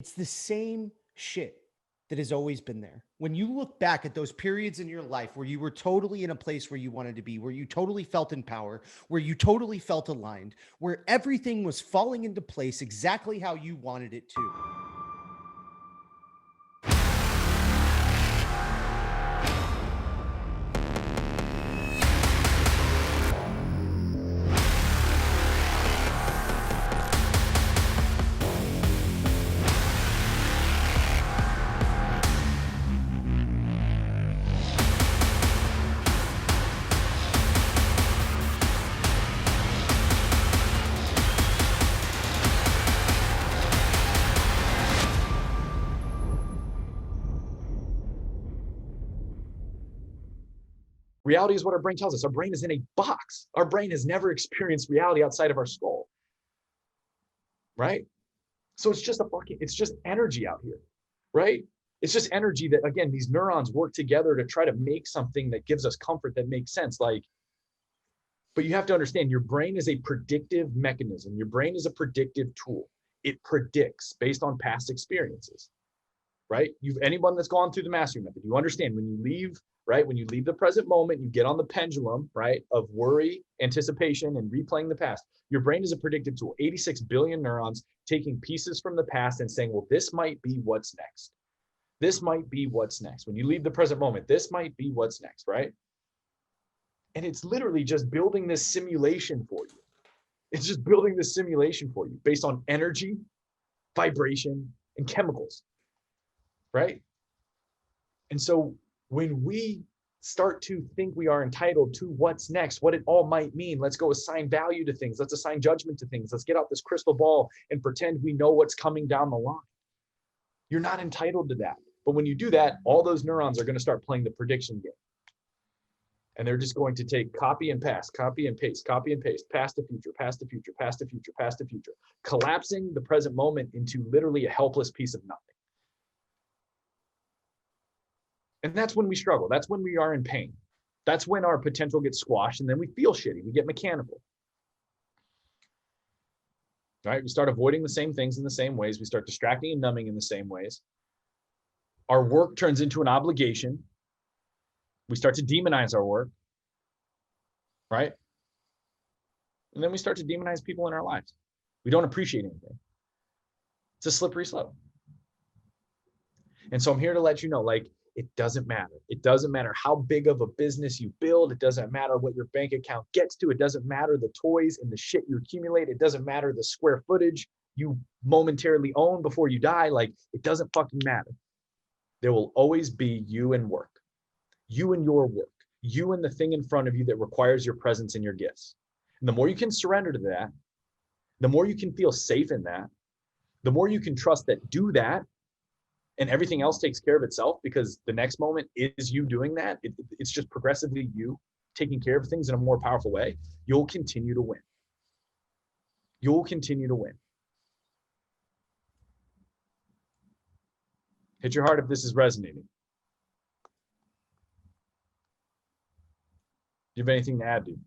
It's the same shit that has always been there. When you look back at those periods in your life where you were totally in a place where you wanted to be, where you totally felt in power, where you totally felt aligned, where everything was falling into place exactly how you wanted it to. Reality is what our brain tells us. Our brain is in a box. Our brain has never experienced reality outside of our skull. Right? So it's just energy out here. Right? It's just energy that, again, these neurons work together to try to make something that gives us comfort, that makes sense. But you have to understand, your brain is a predictive mechanism. Your brain is a predictive tool. It predicts based on past experiences. Right? Anyone that's gone through the mastery method, you understand when you leave, right? When you leave the present moment, you get on the pendulum, right? Of worry, anticipation, and replaying the past. Your brain is a predictive tool. 86 billion neurons taking pieces from the past and saying, well, this might be what's next. This might be what's next. When you leave the present moment, this might be what's next, right? And it's literally just building this simulation for you. It's just building this simulation for you based on energy, vibration, and chemicals. Right? And so when we start to think we are entitled to what's next, what it all might mean, let's go assign value to things. Let's assign judgment to things. Let's get out this crystal ball and pretend we know what's coming down the line. You're not entitled to that. But when you do that, all those neurons are going to start playing the prediction game. And they're just going to take copy and paste, copy and paste, copy and paste, past to future, past to future, past to future, past to future, collapsing the present moment into literally a helpless piece of nothing. And that's when we struggle. That's when we are in pain. That's when our potential gets squashed, and then we feel shitty. We get mechanical. Right? We start avoiding the same things in the same ways. We start distracting and numbing in the same ways. Our work turns into an obligation. We start to demonize our work. Right? And then we start to demonize people in our lives. We don't appreciate anything. It's a slippery slope. And so I'm here to let you know, it doesn't matter. It doesn't matter how big of a business you build. It doesn't matter what your bank account gets to. It doesn't matter the toys and the shit you accumulate. It doesn't matter the square footage you momentarily own before you die. It doesn't fucking matter. There will always be you and work. You and your work. You and the thing in front of you that requires your presence and your gifts. And the more you can surrender to that, the more you can feel safe in that, the more you can trust that do that, and everything else takes care of itself, because the next moment is you doing that. It's just progressively you taking care of things in a more powerful way. You'll continue to win. You'll continue to win. Hit your heart if this is resonating. Do you have anything to add, dude?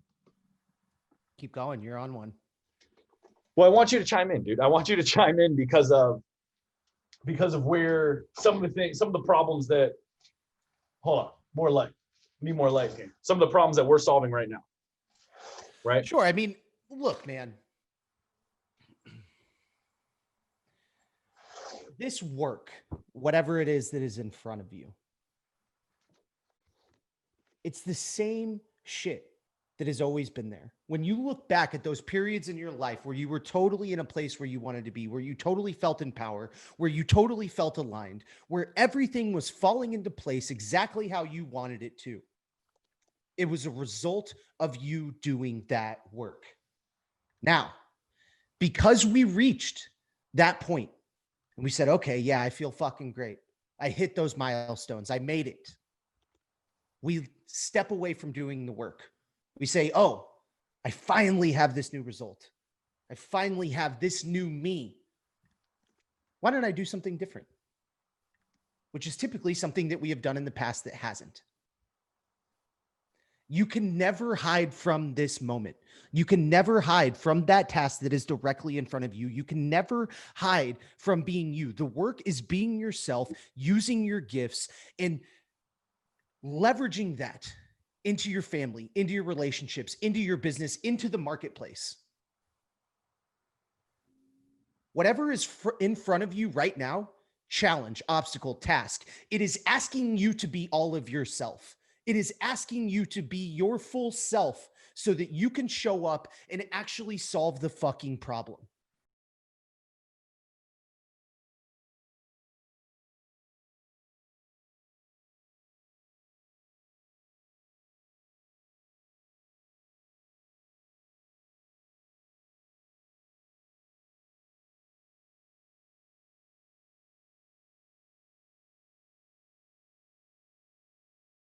Keep going. You're on one. Well, I want you to chime in, dude. I want you to chime in because of where some of the problems that, hold on, more light. Need more light here. Some of the problems that we're solving right now. Right? Sure. I mean, look, man. This work, whatever it is that is in front of you, it's the same shit that has always been there. When you look back at those periods in your life where you were totally in a place where you wanted to be, where you totally felt in power, where you totally felt aligned, where everything was falling into place exactly how you wanted it to, it was a result of you doing that work. Now, because we reached that point and we said, okay, yeah, I feel fucking great. I hit those milestones. I made it. We step away from doing the work. We say, oh, I finally have this new result. I finally have this new me. Why don't I do something different? Which is typically something that we have done in the past that hasn't. You can never hide from this moment. You can never hide from that task that is directly in front of you. You can never hide from being you. The work is being yourself, using your gifts, and leveraging that into your family, into your relationships, into your business, into the marketplace. Whatever is in front of you right now, challenge, obstacle, task, it is asking you to be all of yourself. It is asking you to be your full self so that you can show up and actually solve the fucking problem.